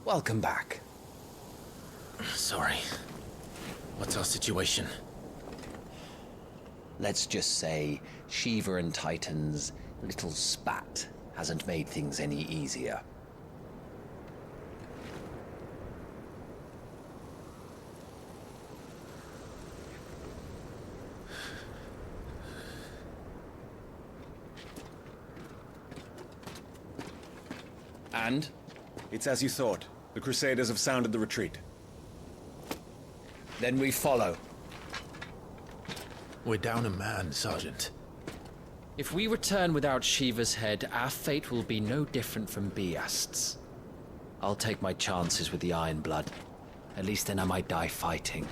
Welcome back. Sorry. What's our situation? Let's just say Shiva and Titan's little spat hasn't made things any easier. And? It's as you thought. The Crusaders have sounded the retreat. Then we follow. We're down a man, Sergeant. If we return without Shiva's head, our fate will be no different from Biast's. I'll take my chances with the Iron Blood. At least then I might die fighting.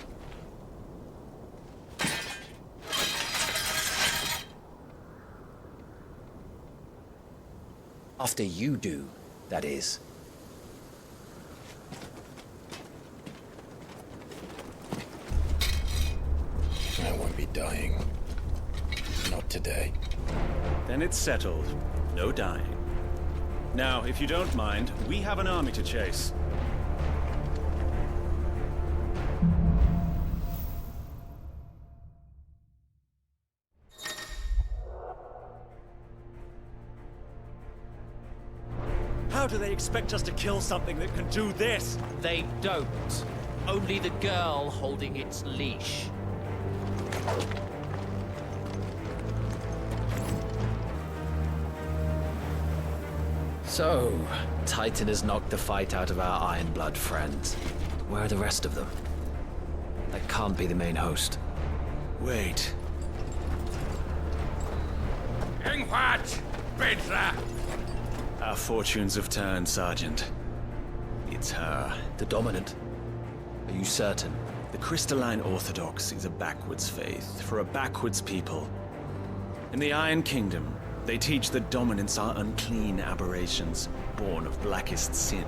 After you do, that is. I won't be dying. Not today. Then it's settled. No dying. Now, if you don't mind, we have an army to chase. How do they expect us to kill something that can do this? They don't. Only the girl holding its leash. So, Titan has knocked the fight out of our Iron Blood friends. Where are the rest of them? That can't be the main host. Wait. Ingwat! Petra! Our fortunes have turned, Sergeant. It's her. The Dominant? Are you certain? The Crystalline Orthodox is a backwards faith for a backwards people. In the Iron Kingdom, they teach that dominants are unclean aberrations, born of blackest sin.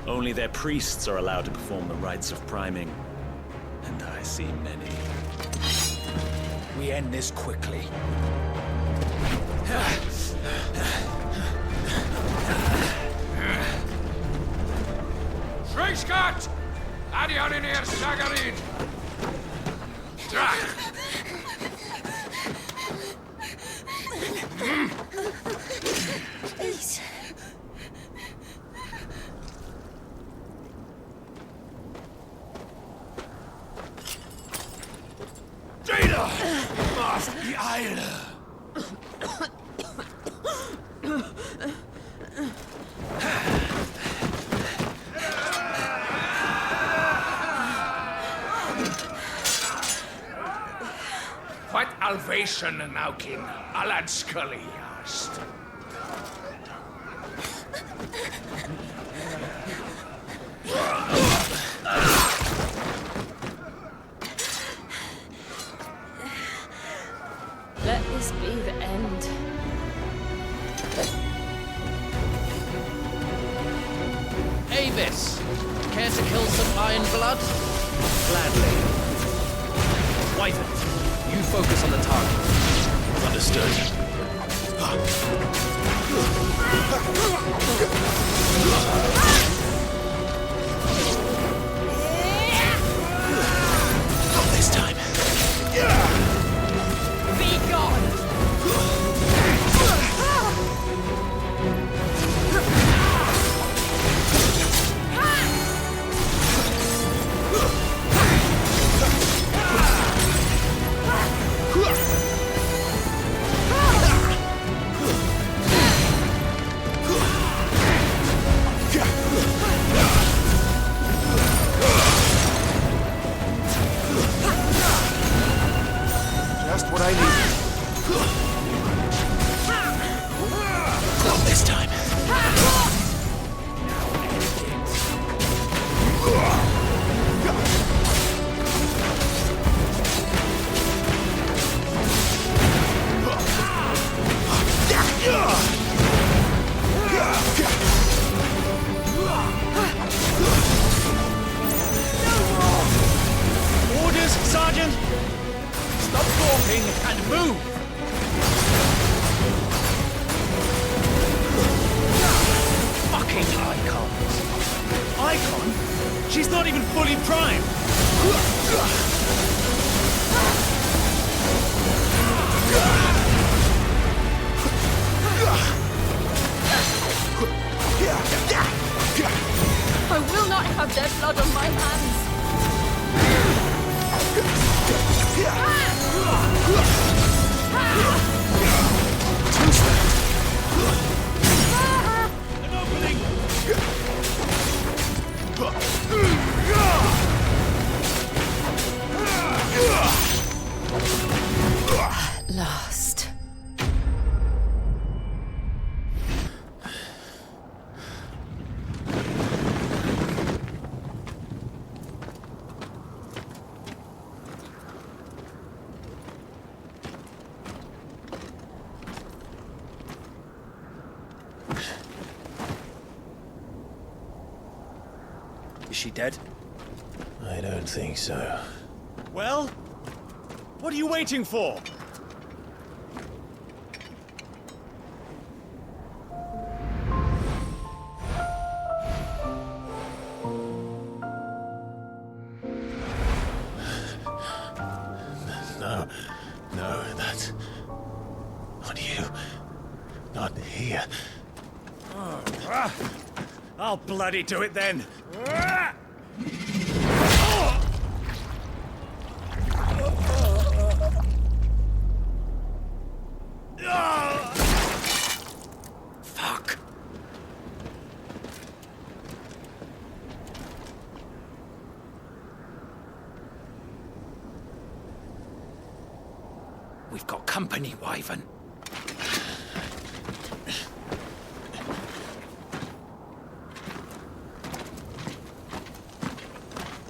Only their priests are allowed to perform the rites of priming. And I see many. We end this quickly. Schreischgott! Adion in ihr Sagarin! Drach! Please. Jada! Mach die Eile! What Alvation Naukin Alad Scully asked. Let this be the end. Avis! Care to kill some Iron Blood? Gladly. Wyvern, you focus on the target. Understood. Not this time. Be gone! Just what I need. Not this time. Orders, Sergeant! Stop talking and move! Fucking icons. I She's not even fully primed! I will not have their blood on my hands. An opening! At last. Is she dead? I don't think so. Well? What are you waiting for? No, that's not you. Not here. I'll bloody do it then! Fuck! We've got company, Wyvern.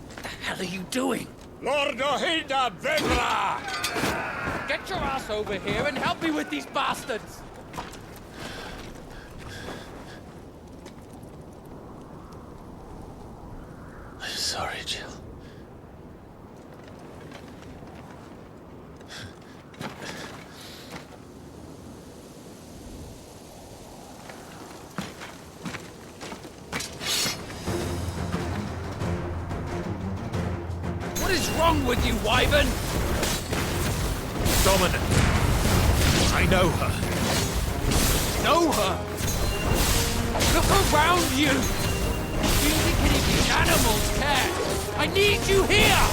What the hell are you doing? Lord Ohilda Vedra! Get your ass over here and help me with these bastards! I'm sorry, Jill. What is wrong with you, Wyvern? Dominant. I know her. Know her? Look around you! Do you think any of these animals care? I need you here!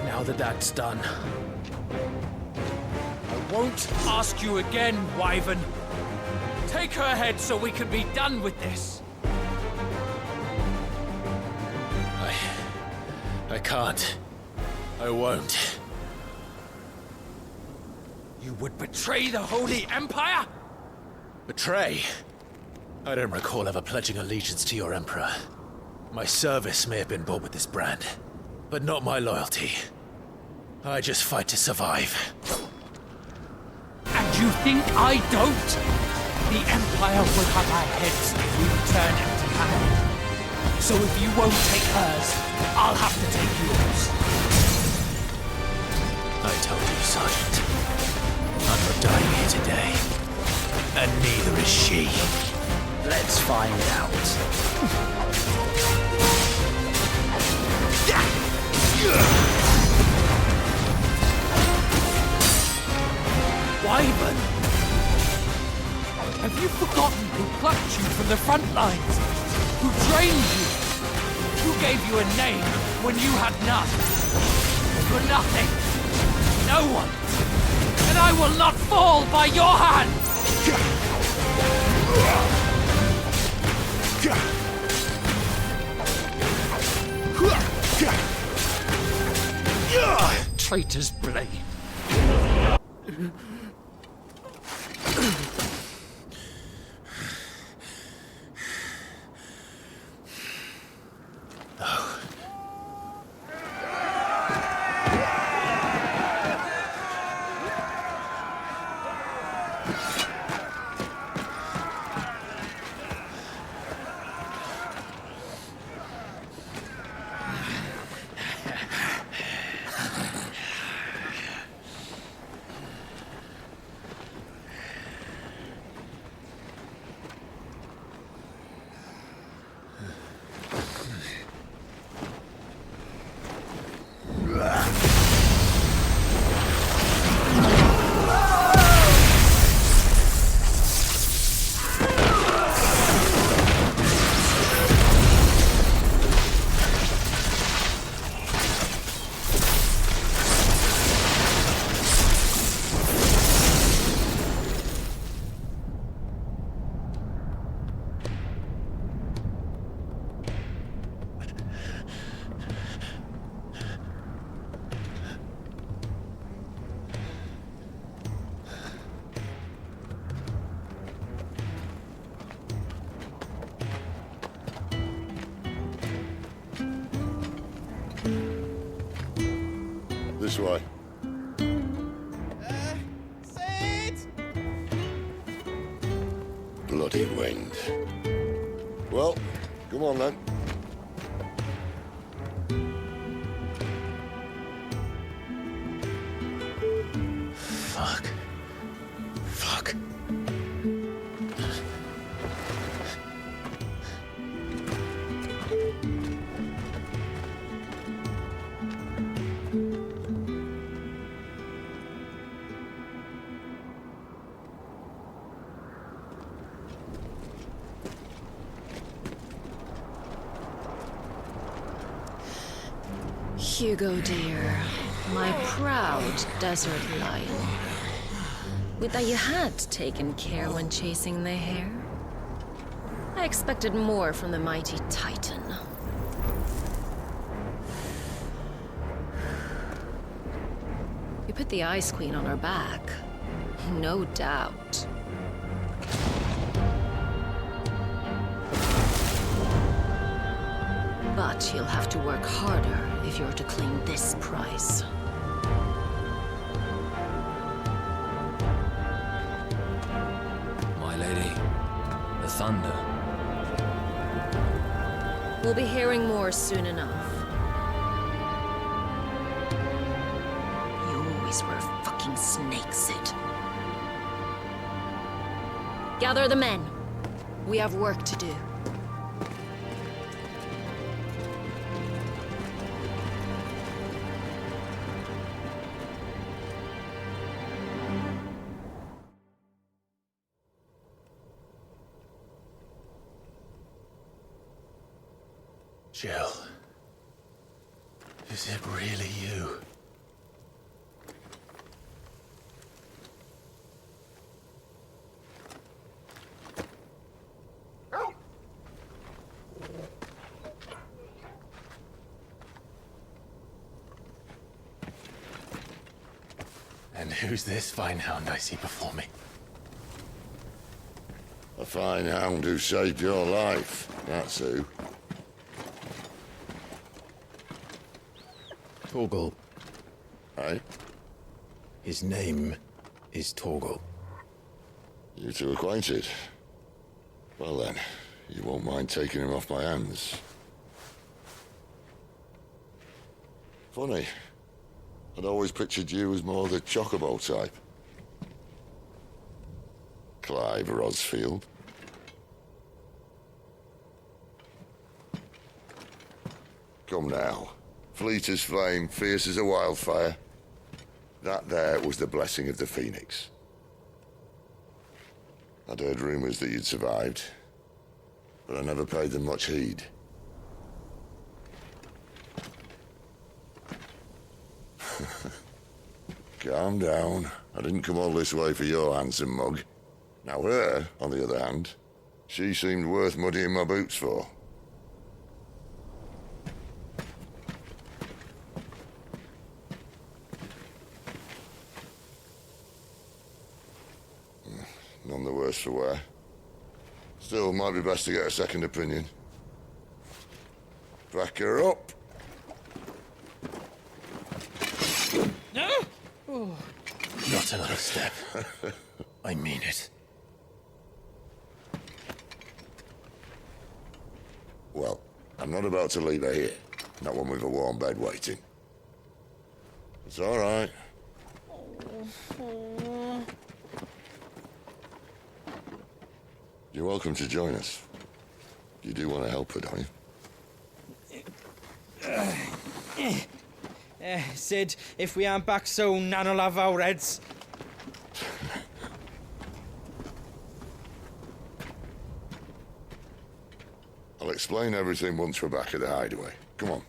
Now that that's done, I won't ask you again, Wyvern. Take her head so we can be done with this. I can't. I won't. You would betray the Holy Empire? Betray? I don't recall ever pledging allegiance to your Emperor. My service may have been bought with this brand, but not my loyalty. I just fight to survive. And you think I don't? The Empire will have our heads if we return empty-handed. So if you won't take hers, I'll have to take yours. I told you, Sergeant. I'm not dying here today. And neither is she. Let's find out. Wyvern! Have you forgotten who plucked you from the front lines? Who trained you? Who gave you a name when you had none? For nothing. No one. And I will not fall by your hand! Traitor's blade. This way. Sid! Bloody wind. Well, come on then. Fuck. Fuck. Hugo, dear. My proud desert lion. Would that you had taken care when chasing the hare? I expected more from the mighty Titan. We put the Ice Queen on her back. No doubt. But you'll have to work harder if you're to claim this prize. My lady, the thunder. We'll be hearing more soon enough. You always were a fucking snake, Sid. Gather the men. We have work to do. Jill. Is it really you? And who's this fine hound I see before me? A fine hound who saved your life. That's who. Torgal. Hey? His name is Torgal. You two acquainted? Well then, you won't mind taking him off my hands. Funny. I'd always pictured you as more the chocobo type. Clive Rosfield. Come now. Fleet as flame, fierce as a wildfire. That there was the blessing of the Phoenix. I'd heard rumors that you'd survived, but I never paid them much heed. Calm down. I didn't come all this way for your handsome mug. Now her, on the other hand, she seemed worth muddying my boots for. None the worse for wear. Still, might be best to get a second opinion. Back her up. Not another step. I mean it. Well, I'm not about to leave her here. Not one with a warm bed waiting. It's all right. You're welcome to join us. You do want to help her, don't you? Sid, if we aren't back soon, Nan'll have our heads. I'll explain everything once we're back at the hideaway. Come on.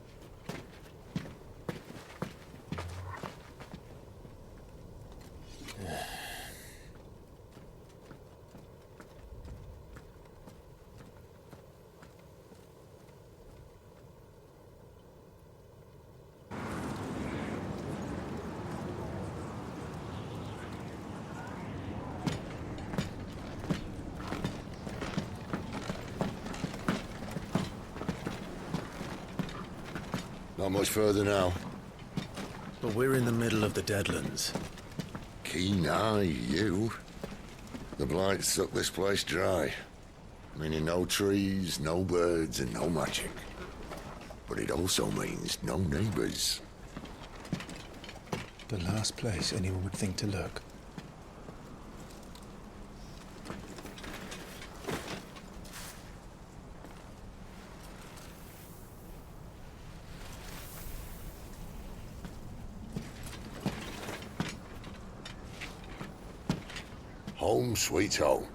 Not much further now. But we're in the middle of the Deadlands. Keen eye, you. The blight sucked this place dry. Meaning no trees, no birds, and no magic. But it also means no neighbors. The last place anyone would think to look. Home sweet home.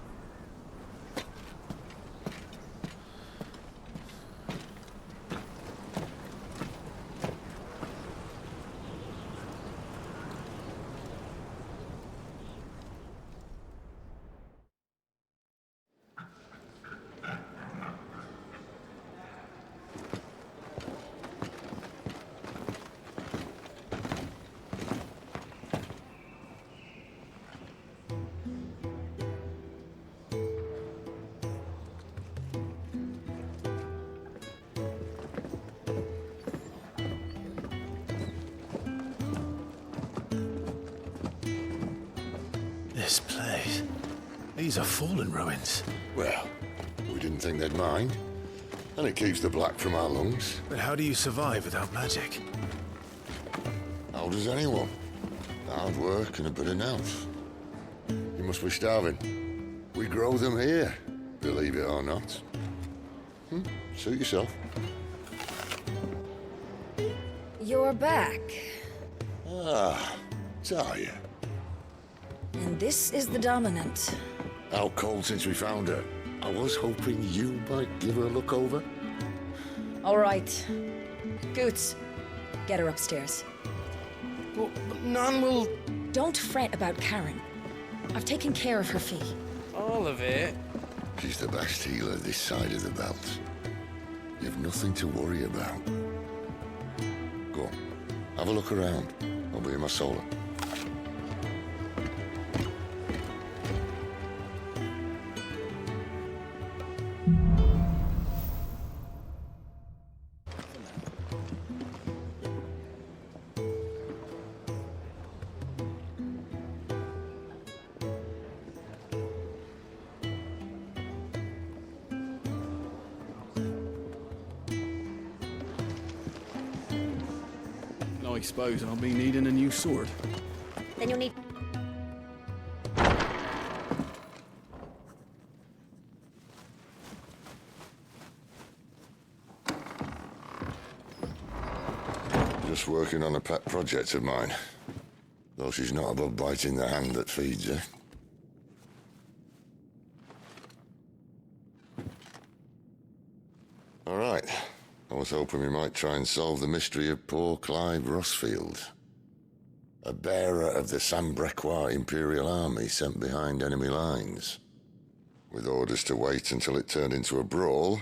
This place. These are fallen ruins. Well, we didn't think they'd mind. And it keeps the black from our lungs. But how do you survive without magic? How does anyone? Hard work and a bit of nous. You must be starving. We grow them here, believe it or not. Suit yourself. You're back. Ah, Talia. And this is the Dominant. Out cold since we found her. I was hoping you might give her a look over. All right. Goots, get her upstairs. But Nan will... Don't fret about Karen. I've taken care of her fee. all of it. She's the best healer this side of the belt. You've nothing to worry about. Go on, have a look around. I'll be in my solar. I suppose I'll be needing a new sword. Then you'll need... Just working on a pet project of mine. Though she's not above biting the hand that feeds her. All right. I was hoping we might try and solve the mystery of poor Clive Rosfield. A bearer of the Sambrequois Imperial Army sent behind enemy lines. With orders to wait until it turned into a brawl,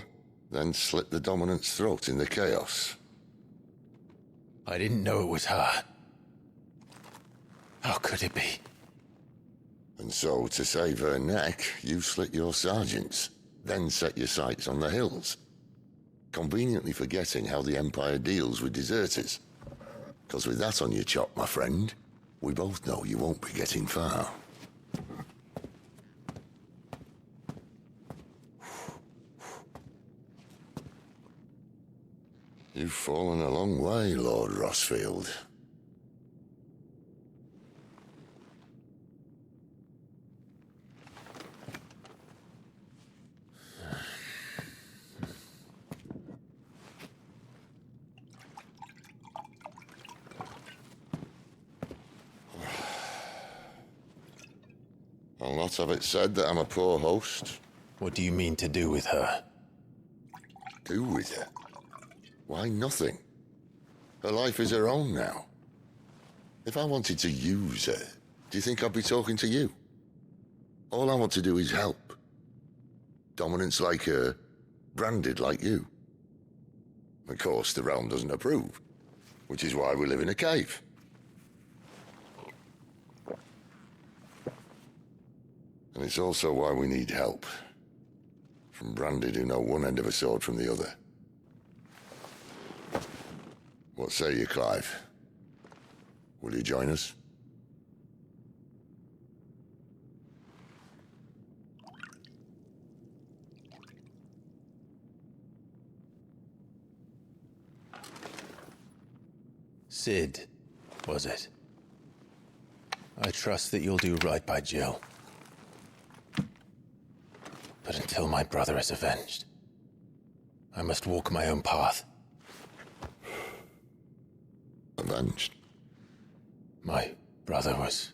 then slit the Dominant's throat in the chaos. I didn't know it was her. How could it be? And so, to save her neck, you slit your sergeants, then set your sights on the hills. Conveniently forgetting how the Empire deals with deserters. Because with that on your chop, my friend, we both know you won't be getting far. You've fallen a long way, Lord Rosfield. I'll not have it said that I'm a poor host. What do you mean to do with her? Do with her? Why, nothing. Her life is her own now. If I wanted to use her, do you think I'd be talking to you? All I want to do is help. Dominants like her, branded like you. Of course, the realm doesn't approve, which is why we live in a cave. And it's also why we need help. From branded who know one end of a sword from the other. What say you, Clive? Will you join us? Sid, was it? I trust that you'll do right by Jill. But until my brother is avenged, I must walk my own path. Avenged? My brother was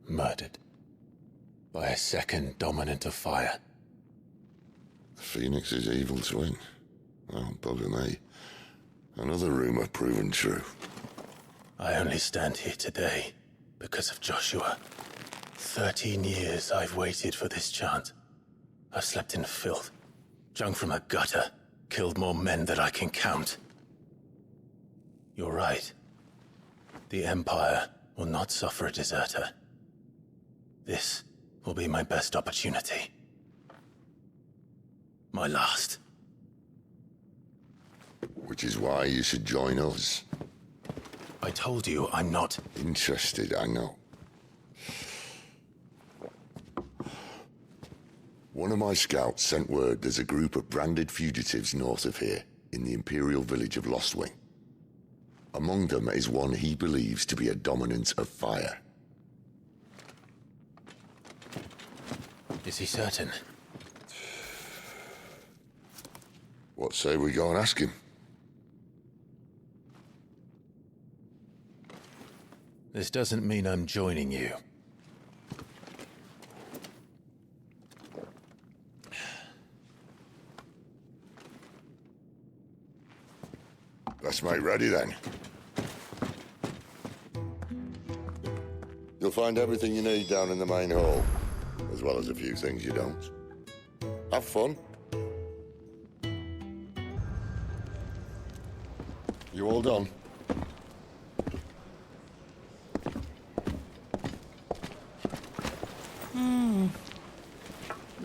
murdered by a second dominant of fire. Phoenix's evil twin. Oh, bugger me. Another rumor proven true. I only stand here today because of Joshua. 13 years I've waited for this chance. I've slept in filth, drunk from a gutter, killed more men than I can count. You're right. The Empire will not suffer a deserter. This will be my best opportunity. My last. Which is why you should join us. I told you I'm not Interested, I know. One of my scouts sent word there's a group of branded fugitives north of here, in the Imperial village of Lostwing. Among them is one he believes to be a dominant of fire. Is he certain? What say we go and ask him? This doesn't mean I'm joining you. Let's make ready then. You'll find everything you need down in the main hall, as well as a few things you don't. Have fun. You all done?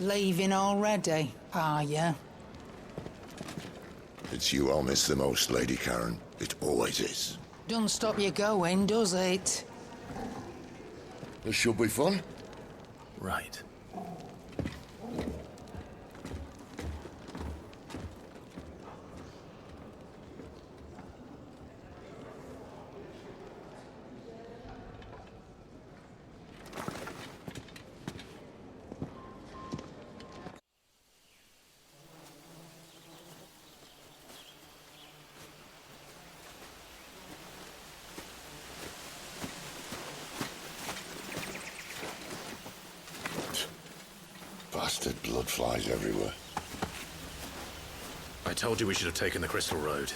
Leaving already, are you? It's you I'll miss the most, Lady Karen. It always is. Don't stop you going, does it? This should be fun. Right. Bastard blood flies everywhere. I told you we should have taken the Crystal Road.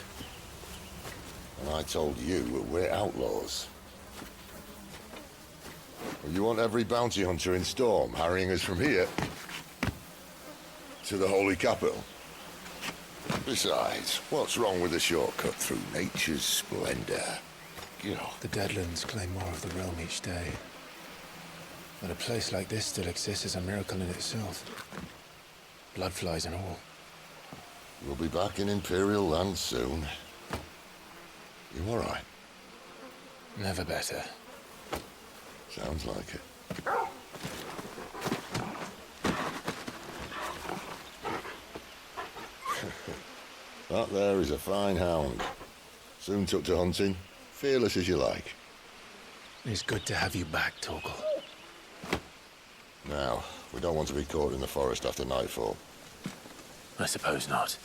And I told you we're outlaws. Well, you want every bounty hunter in Storm harrying us from here to the Holy Capital? Besides, what's wrong with a shortcut through nature's splendor? You know. The Deadlands claim more of the realm each day. But a place like this still exists is a miracle in itself. Bloodflies and all. We'll be back in Imperial land soon. You all right? Never better. Sounds like it. That there is a fine hound. Soon took to hunting. Fearless as you like. It's good to have you back, Torgal. Now, we don't want to be caught in the forest after nightfall. I suppose not.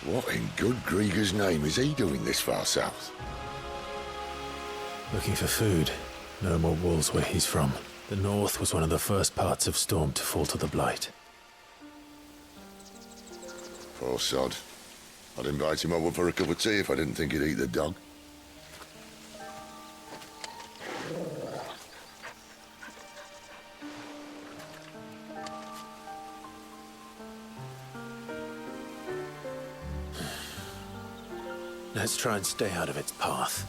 What in good Grieger's name is he doing this far south? Looking for food. No more wolves where he's from. The north was one of the first parts of Storm to fall to the Blight. Poor sod. I'd invite him over for a cup of tea if I didn't think he'd eat the dog. Let's try and stay out of its path.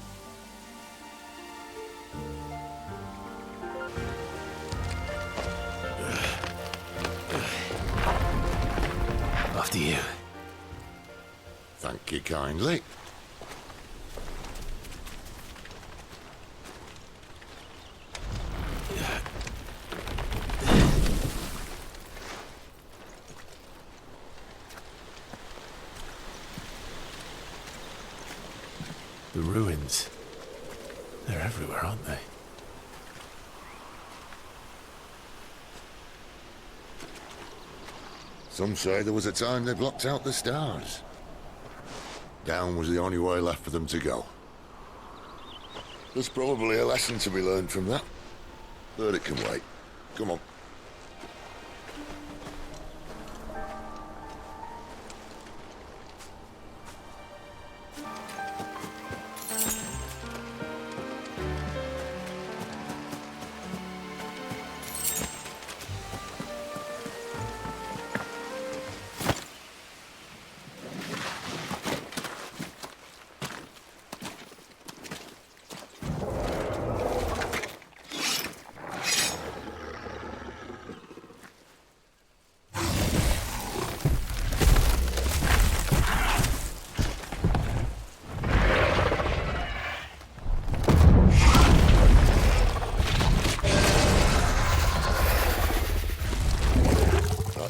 After you. Thank you kindly. The ruins. They're everywhere, aren't they? Some say there was a time they blocked out the stars. Down was the only way left for them to go. There's probably a lesson to be learned from that. But it can wait. Come on.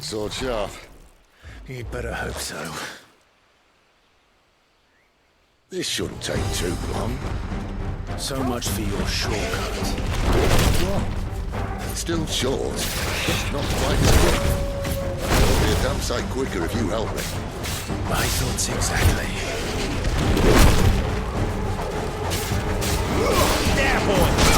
Sword sharp. You'd better hope so. This shouldn't take too long. So much for your shortcut. What? Still short. Not quite as quick. It'll be a damn sight quicker if you help me. My thoughts exactly. There, boy!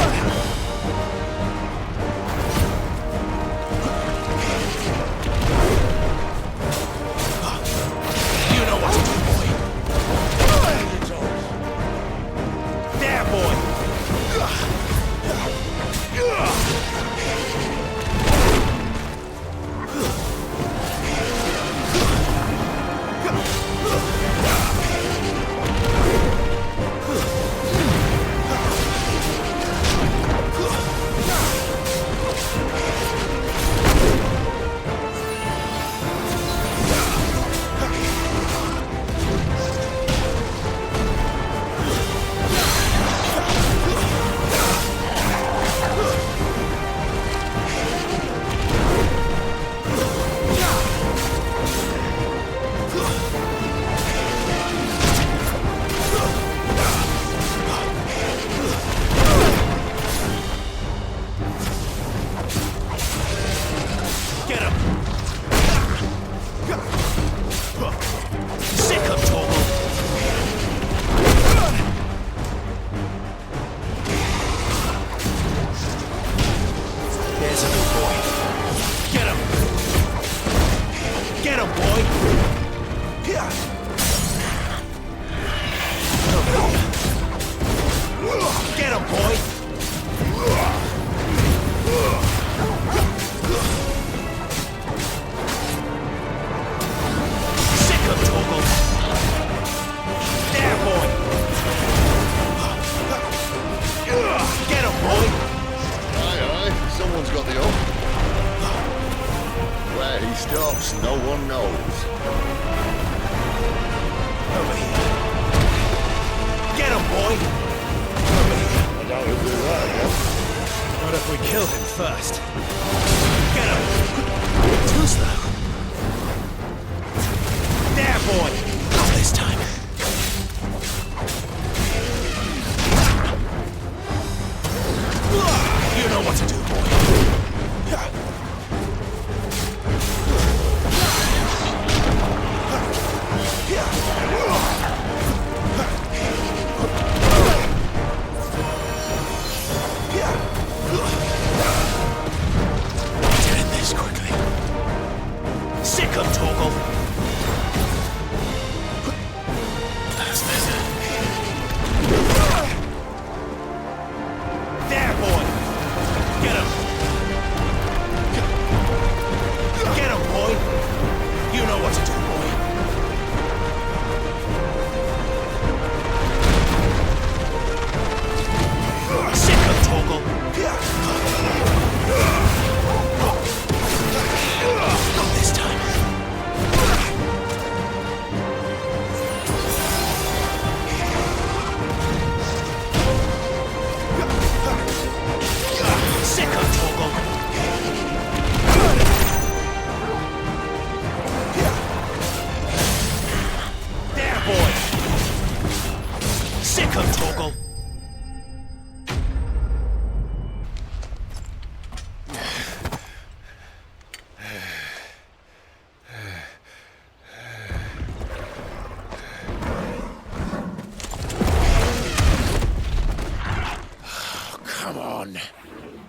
on.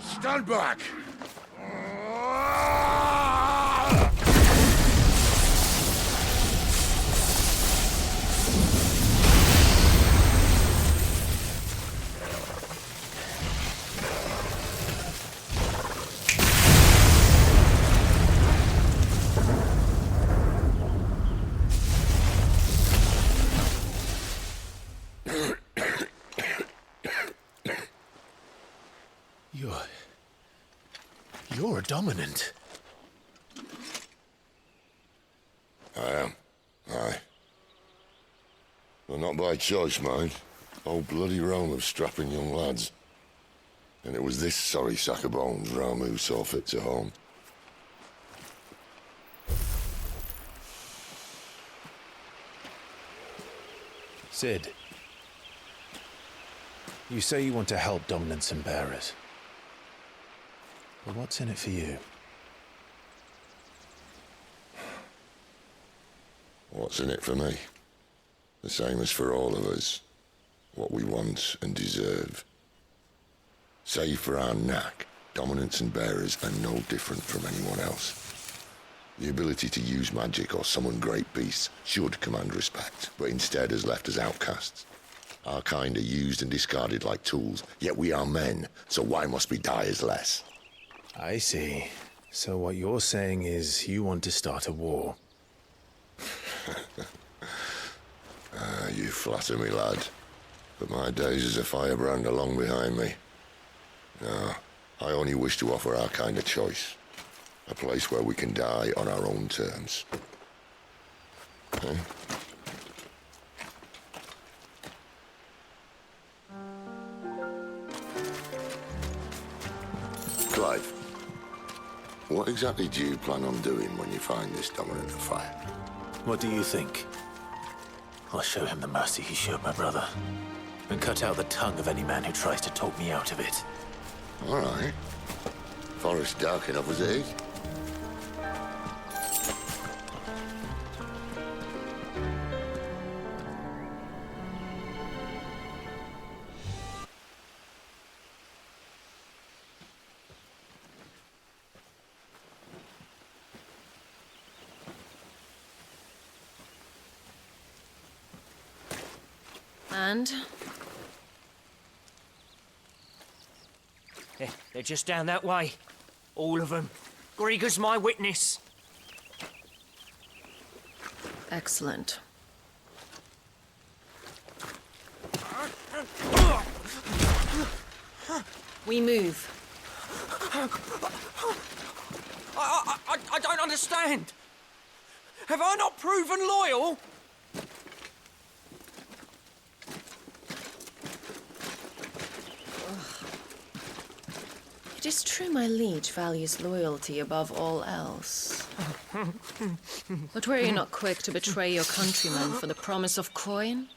Stand back! You're a dominant. I am. Aye. Well, not by choice, mind. Whole bloody realm of strapping young lads. And it was this sorry sack of bones Ramu saw fit to home. Sid, you say you want to help dominants and bearers. But what's in it for you? What's in it for me? The same as for all of us. What we want and deserve. Save for our knack, dominants and bearers are no different from anyone else. The ability to use magic or summon great beasts should command respect, but instead has left us outcasts. Our kind are used and discarded like tools, yet we are men, so why must we die as less? I see. So what you're saying is you want to start a war. You flatter me, lad. But my days as a firebrand are long behind me. No, I only wish to offer our kind a choice. A place where we can die on our own terms. Huh? Clive, what exactly do you plan on doing when you find this dominant of fire? What do you think? I'll show him the mercy he showed my brother. And cut out the tongue of any man who tries to talk me out of it. All right. Forest dark enough as it is. And? They're just down that way. All of them. Grieger's my witness. Excellent. We move. I don't understand. Have I not proven loyal? It is true my liege values loyalty above all else. But were you not quick to betray your countrymen for the promise of coin?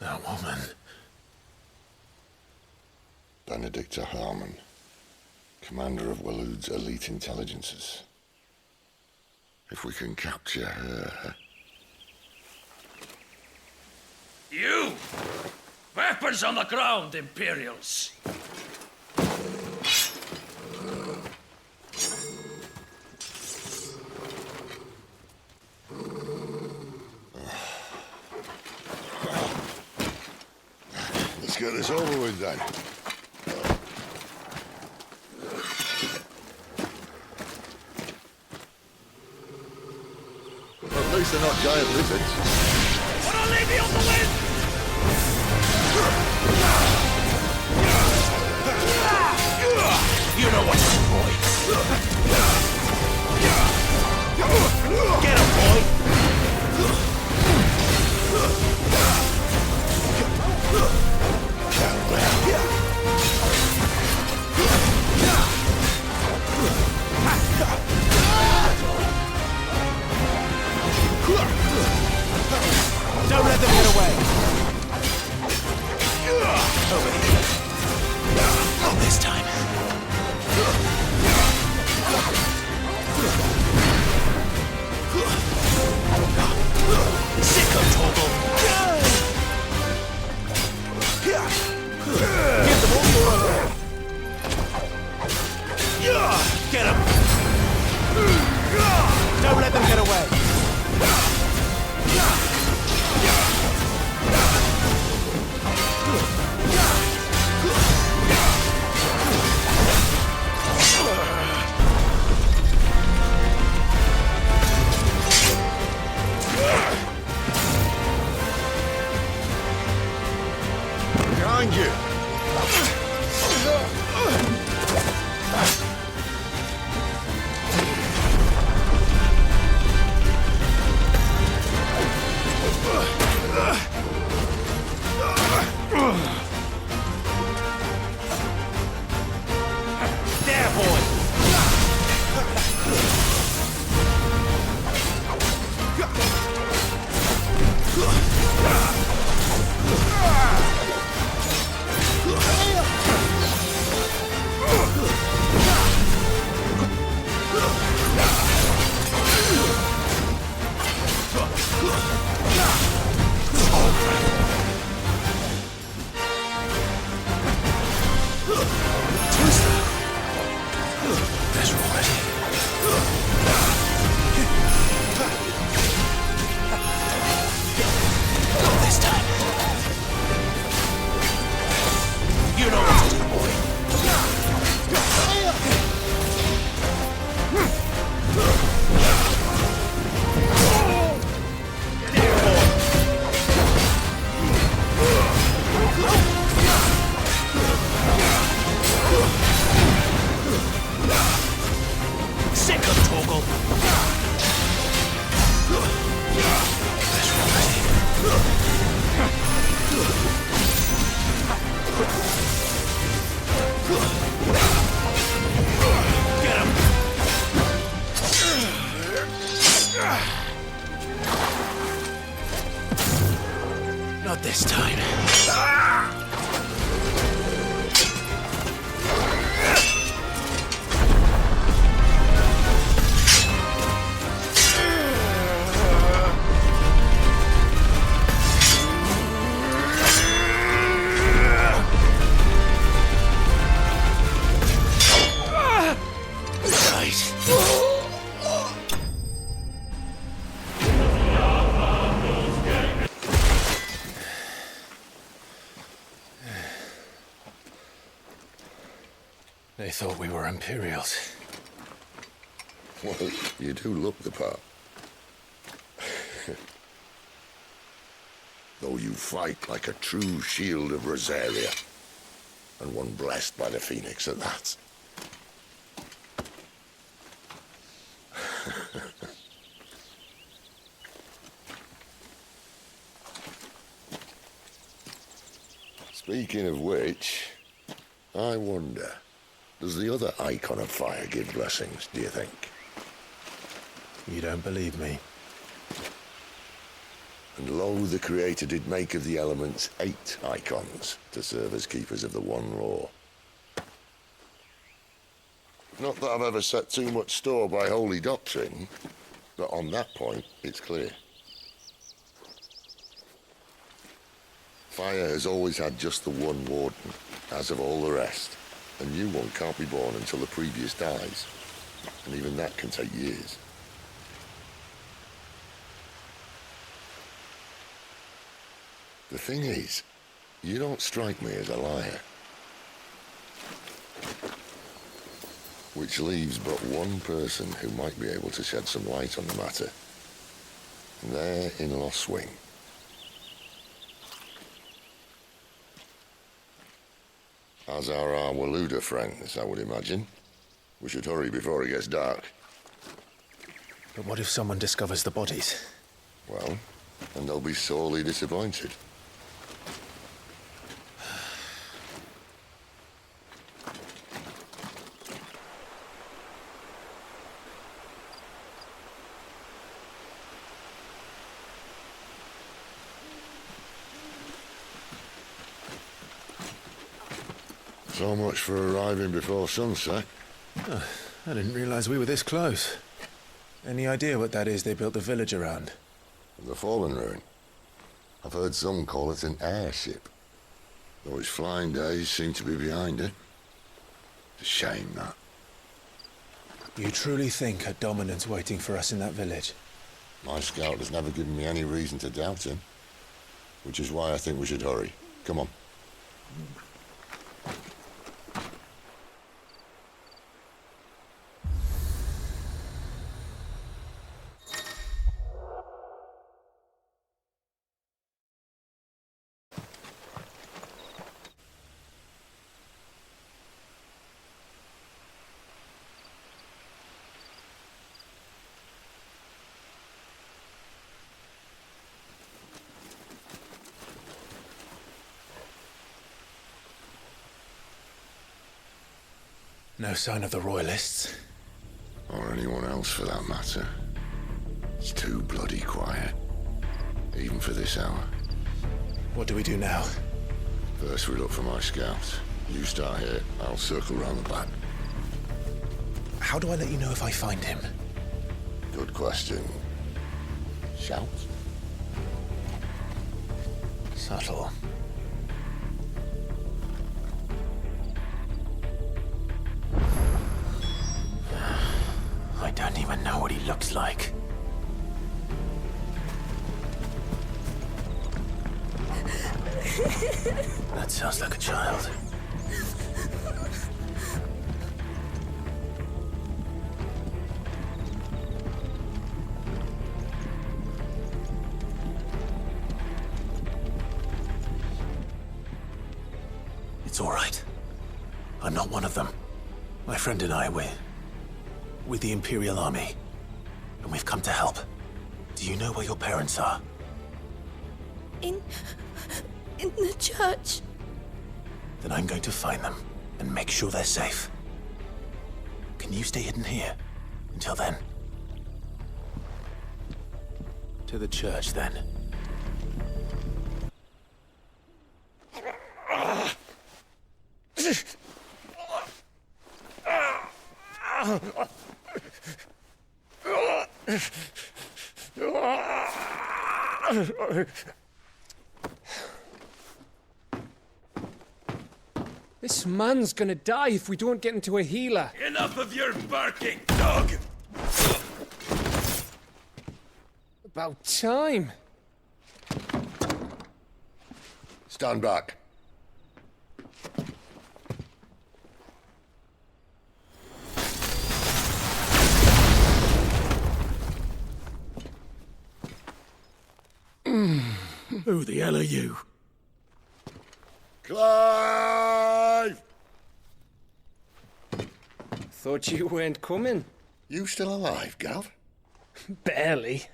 That woman. Benedicta Harmon, commander of Waloed's elite intelligences. If we can capture her... You! Weapons on the ground, Imperials! Let's get this over with then. At least they're not giant lizards. But I'll leave you on the wind! You know what's up, boy. Get him, boy! Don't let them get away! Over here. Not this time. Sick of Torgal! Give them all your honor! Get him! Don't let them get away! Behind you! There, boy! That's right. Not this time. You know what to do, boy. Sick of Torgal. That's right. Get him. Not this time. They thought we were Imperials. Well, you do look the part. Though you fight like a true shield of Rosaria, and one blessed by the Phoenix at that. Speaking of which, I wonder, does the other icon of fire give blessings, do you think? You don't believe me? And lo, the Creator did make of the elements 8 icons to serve as keepers of the one law. Not that I've ever set too much store by holy doctrine, but on that point, it's clear. Fire has always had just the one warden, as of all the rest. A new one can't be born until the previous dies, and even that can take years. The thing is, you don't strike me as a liar. Which leaves but one person who might be able to shed some light on the matter. And they're in Lost Swing. As are our Waluda friends, I would imagine. We should hurry before it gets dark. But what if someone discovers the bodies? Well, and they'll be sorely disappointed. So much for arriving before sunset. I didn't realize we were this close. Any idea what that is they built the village around? The fallen ruin. I've heard some call it an airship. Though its flying days seem to be behind it. It's a shame, that. You truly think a dominant's waiting for us in that village? My scout has never given me any reason to doubt him. Which is why I think we should hurry. Come on. No sign of the Royalists. Or anyone else for that matter. It's too bloody quiet. Even for this hour. What do we do now? First we look for my scout. You start here, I'll circle round the back. How do I let you know if I find him? Good question. Shout? Subtle. I don't even know what he looks like. That sounds like a child. It's all right. I'm not one of them. My friend and I, we're with the Imperial Army. And we've come to help. Do you know where your parents are? In the church. Then I'm going to find them and make sure they're safe. Can you stay hidden here until then? To the church, then. This man's gonna die if we don't get into a healer. Enough of your barking, dog! About time. Stand back. Who the hell are you? Clive! Thought you weren't coming. You still alive, Gav? Barely.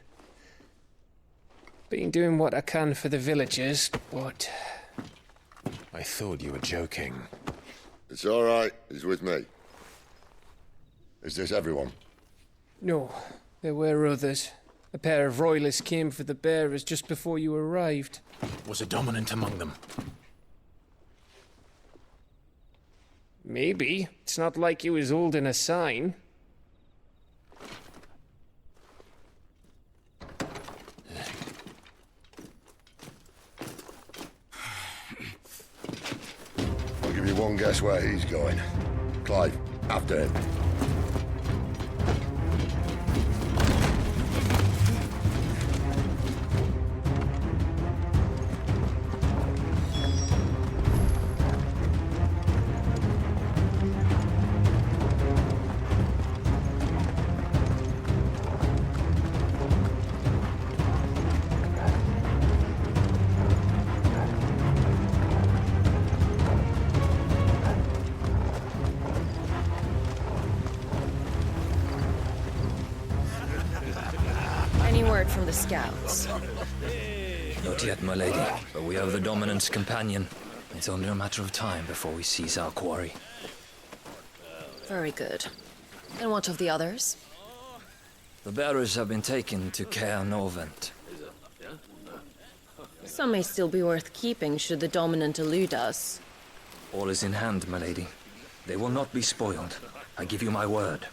Been doing what I can for the villagers, but... I thought you were joking. It's all right. He's with me. Is this everyone? No, there were others. A pair of royalists came for the bearers just before you arrived. Was a dominant among them? Maybe. It's not like he was holding a sign. I'll give you one guess where he's going. Clive, after him. From the scouts. Not yet, my lady, but we have the dominant's companion. It's only a matter of time before we seize our quarry. Very good. And what of the others? The bearers have been taken to Caer Novent. Some may still be worth keeping should the dominant elude us. All is in hand, my lady. They will not be spoiled. I give you my word.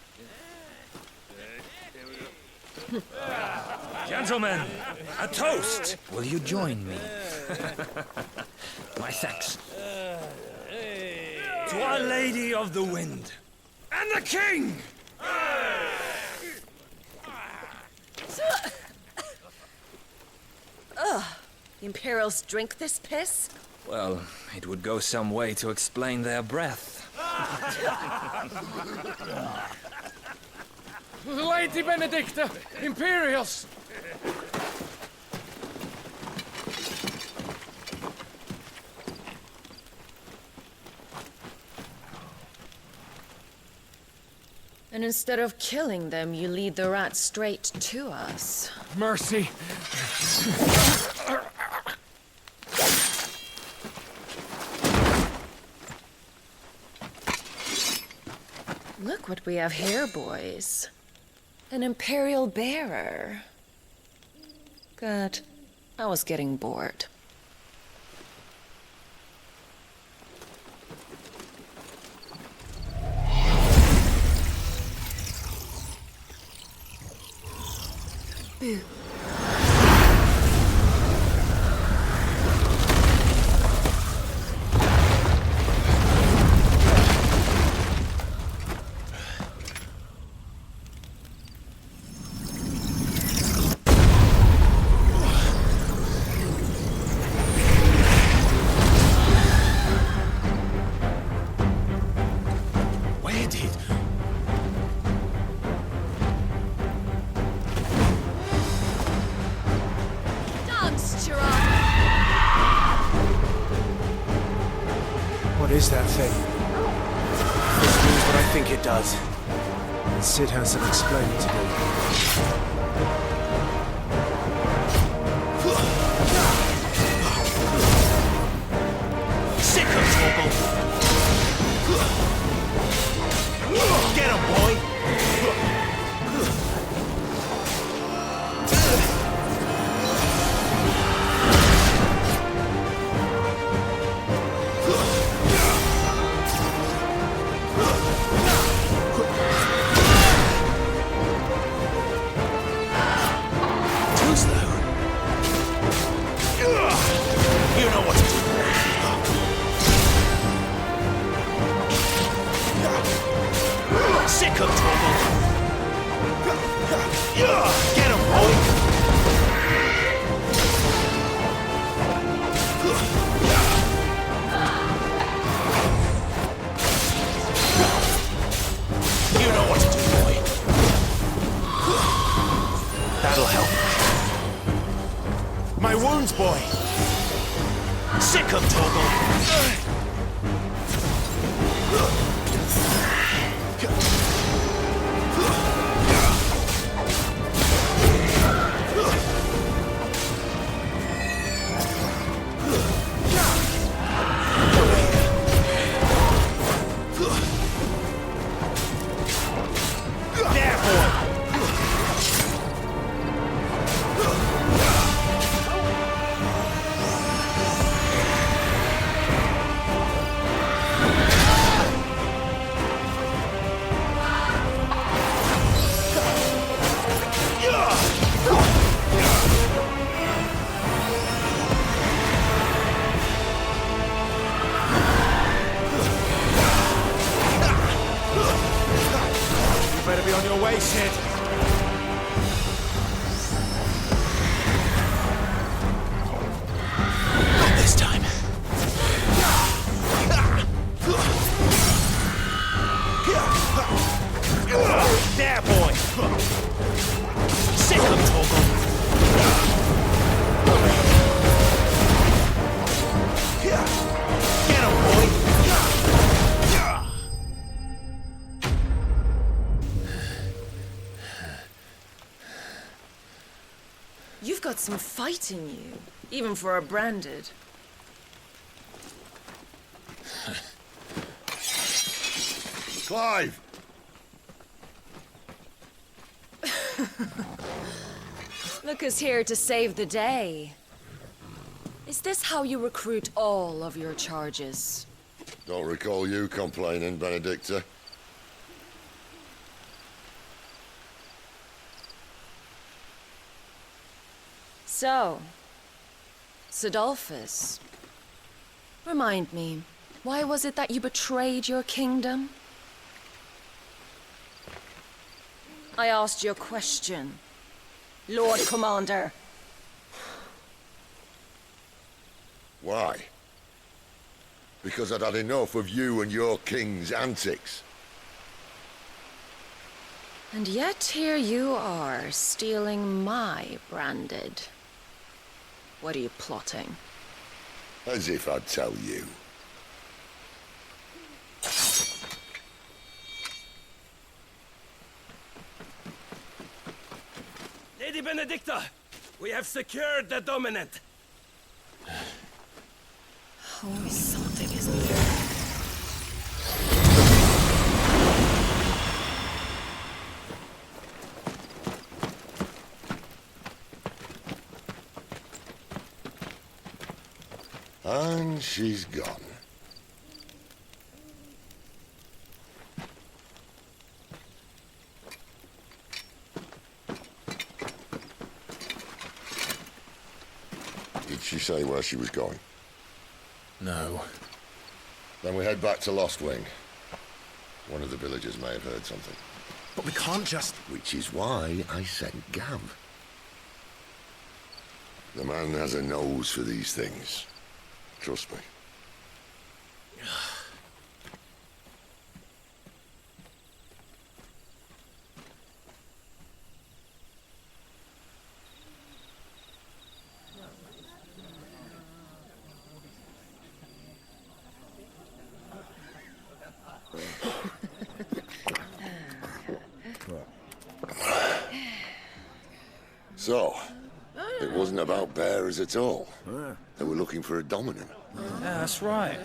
Gentlemen, a toast! Will you join me? My thanks. To Our Lady of the Wind. And the King! Ugh. The Imperials drink this piss? Well, it would go some way to explain their breath. Lady Benedicta! Imperials! And instead of killing them, you lead the rats straight to us. Mercy! Look what we have here, boys. An Imperial bearer. Good. I was getting bored. Boo. Where did... What is that thing? This means what I think it does. And Sid has some explaining to do. Sicko trouble! Get him, boy! That'll help. My wounds, boy! Sick of Toggle! Better be on your way, Sid. Not this time. There, boy! Sick of Toggle! Get him, boy! You've got some fight in you, even for a branded. Clive! Look who's here to save the day. Is this how you recruit all of your charges? Don't recall you complaining, Benedicta. So, Sidolphus, remind me, why was it that you betrayed your kingdom? I asked you a question, Lord Commander. Why? Because I'd had enough of you and your king's antics. And yet here you are, stealing my branded. What are you plotting? As if I'd tell you. Lady Benedicta, we have secured the dominant. Always something, isn't there? And she's gone. Did she say where she was going? No. Then we head back to Lost Wing. One of the villagers may have heard something. But we can't just... Which is why I sent Gav. The man has a nose for these things. Trust me. So, it wasn't about bearers at all. They were looking for a dominant. Yeah, that's right.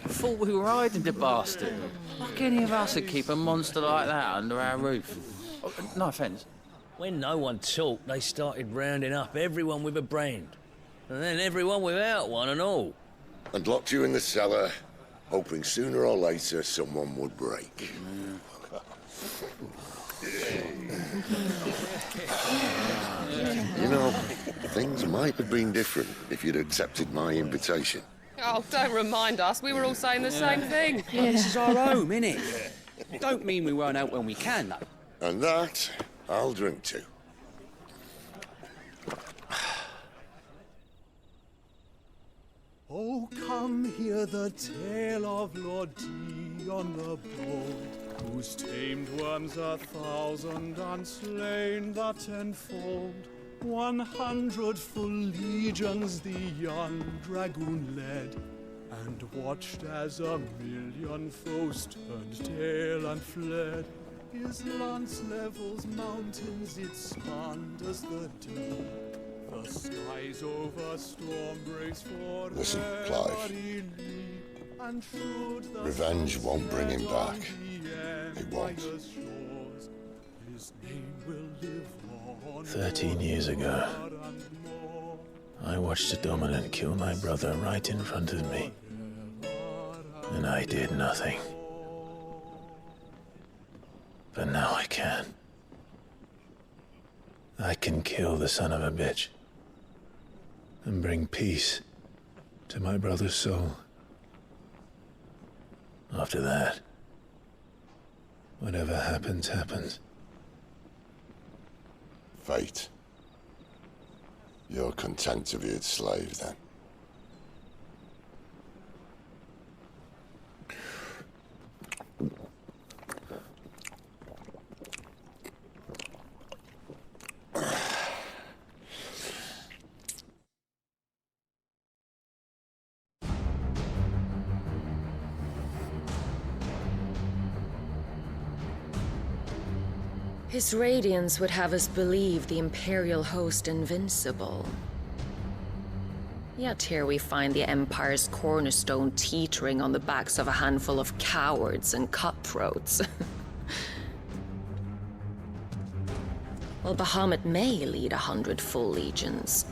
Thought we were hiding the bastard. Like any of us would keep a monster like that under our roof. Oh, no offence. When no one talked, they started rounding up everyone with a brand. And then everyone without one and all. And locked you in the cellar, hoping sooner or later someone would break. You know, things might have been different if you'd accepted my invitation. Oh, don't remind us. We were all saying the same thing. Yeah, this is our home, innit? Don't mean we won't out when we can, though. And that, I'll drink to. Oh, come hear the tale of Lord Dion the Bold, whose tamed worms 1,000 and slain the tenfold. 100 full legions the young dragoon led, and watched as 1,000,000 foes turned tail and fled. His lance levels mountains, it spanned as the deep. The skies over storm breaks for Listen, Clive. and Revenge won't bring him back. It won't. His name will live on 13 years ago, I watched a dominant kill my brother right in front of me, and I did nothing. But now I can. I can kill the son of a bitch and bring peace to my brother's soul. After that, whatever happens, happens. Fate. You're content to be its slave, then? His radiance would have us believe the Imperial host invincible. Yet here we find the Empire's cornerstone teetering on the backs of a handful of cowards and cutthroats. Well, Bahamut may lead 100 full legions.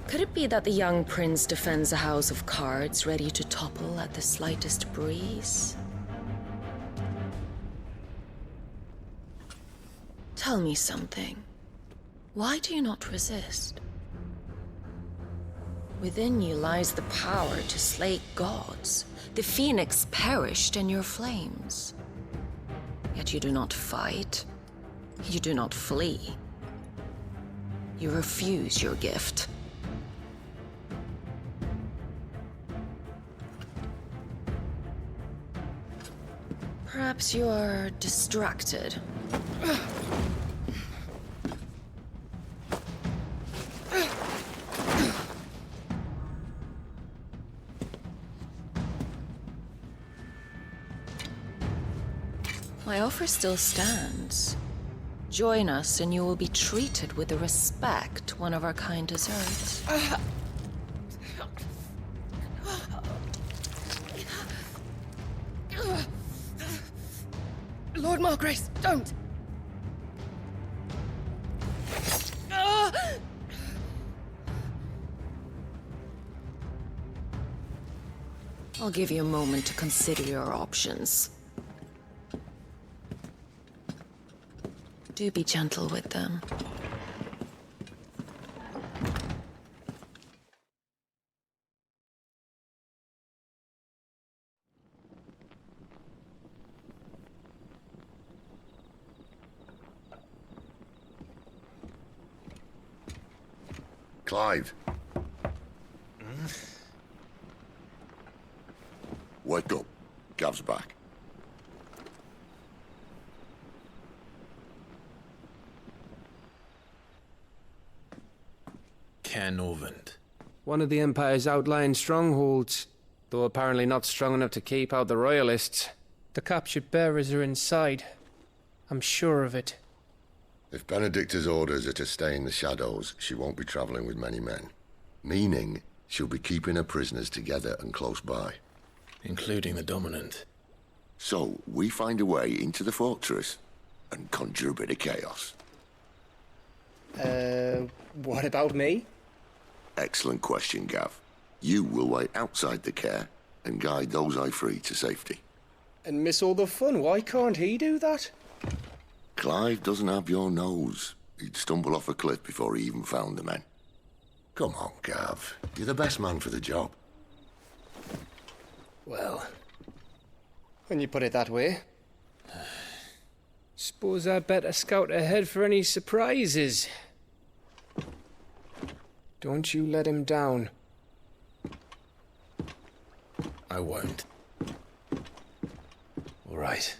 Could it be that the young prince defends a house of cards ready to topple at the slightest breeze? Tell me something. Why do you not resist? Within you lies the power to slay gods. The phoenix perished in your flames. Yet you do not fight. You do not flee. You refuse your gift. Perhaps you are distracted. My offer still stands. Join us and you will be treated with the respect one of our kind deserves. Lord Margrace, don't! I'll give you a moment to consider your options. Do be gentle with them. Clive. Wake up. Gav's back. Norvund. One of the Empire's outlying strongholds, though apparently not strong enough to keep out the Royalists. The captured bearers are inside. I'm sure of it. If Benedicta's orders are to stay in the shadows, she won't be traveling with many men. Meaning, she'll be keeping her prisoners together and close by. Including the Dominant. So, we find a way into the fortress and conjure a bit of chaos. What about me? Excellent question, Gav. You will wait outside the care and guide those I free to safety. And miss all the fun. Why can't he do that? Clive doesn't have your nose. He'd stumble off a cliff before he even found the men. Come on, Gav. You're the best man for the job. Well, when you put it that way. Suppose I'd better scout ahead for any surprises. Don't you let him down. I won't. All right.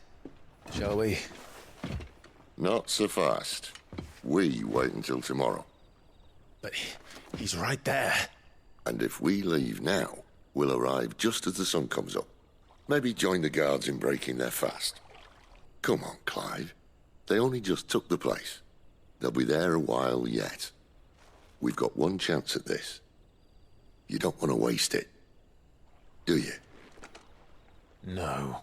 Shall we? Not so fast. We wait until tomorrow. But he's right there. And if we leave now, we'll arrive just as the sun comes up. Maybe join the guards in breaking their fast. Come on, Clive. They only just took the place. They'll be there a while yet. We've got one chance at this. You don't want to waste it, do you? No.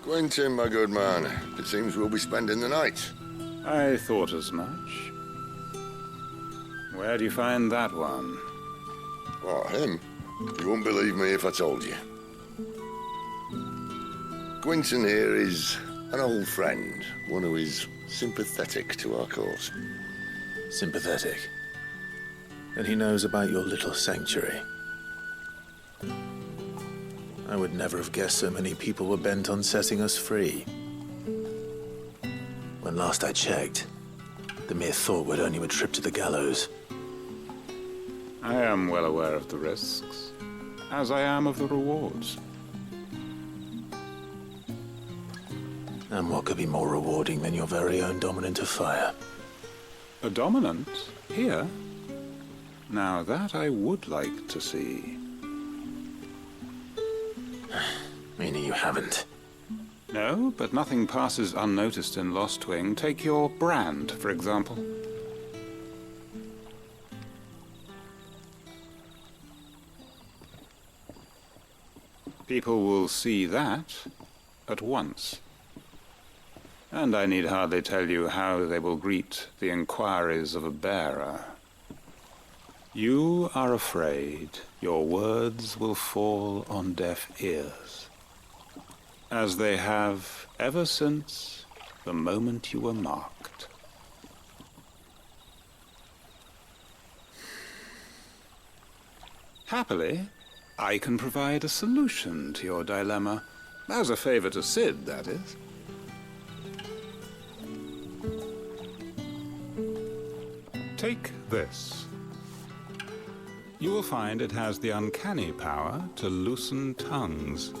Quentin, my good man. It seems we'll be spending the night. I thought as much. Where do you find that one? Oh, him? You wouldn't believe me if I told you. Quentin here is an old friend, one who is sympathetic to our cause. Sympathetic? And he knows about your little sanctuary. I would never have guessed so many people were bent on setting us free. When last I checked, the mere thought would earn you a trip to the gallows. I am well aware of the risks, as I am of the rewards. And what could be more rewarding than your very own Dominant of Fire? A Dominant? Here? Now that I would like to see. Meaning you haven't? No, but nothing passes unnoticed in Lostwing. Take your brand, for example. People will see that at once. And I need hardly tell you how they will greet the inquiries of a bearer. You are afraid your words will fall on deaf ears, as they have ever since the moment you were marked. Happily, I can provide a solution to your dilemma. As a favor to Sid, that is. Take this. You will find it has the uncanny power to loosen tongues.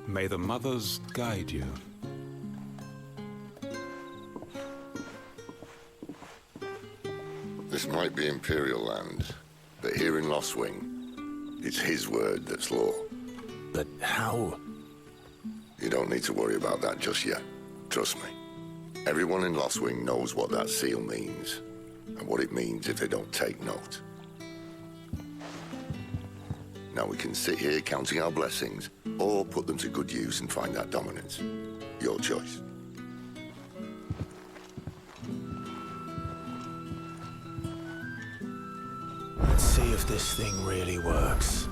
May the mothers guide you. This might be Imperial land, but here in Lostwing, it's his word that's law. But how? You don't need to worry about that just yet. Trust me. Everyone in Lostwing knows what that seal means, and what it means if they don't take note. Now we can sit here counting our blessings, or put them to good use and find that dominance. Your choice. Let's see if this thing really works.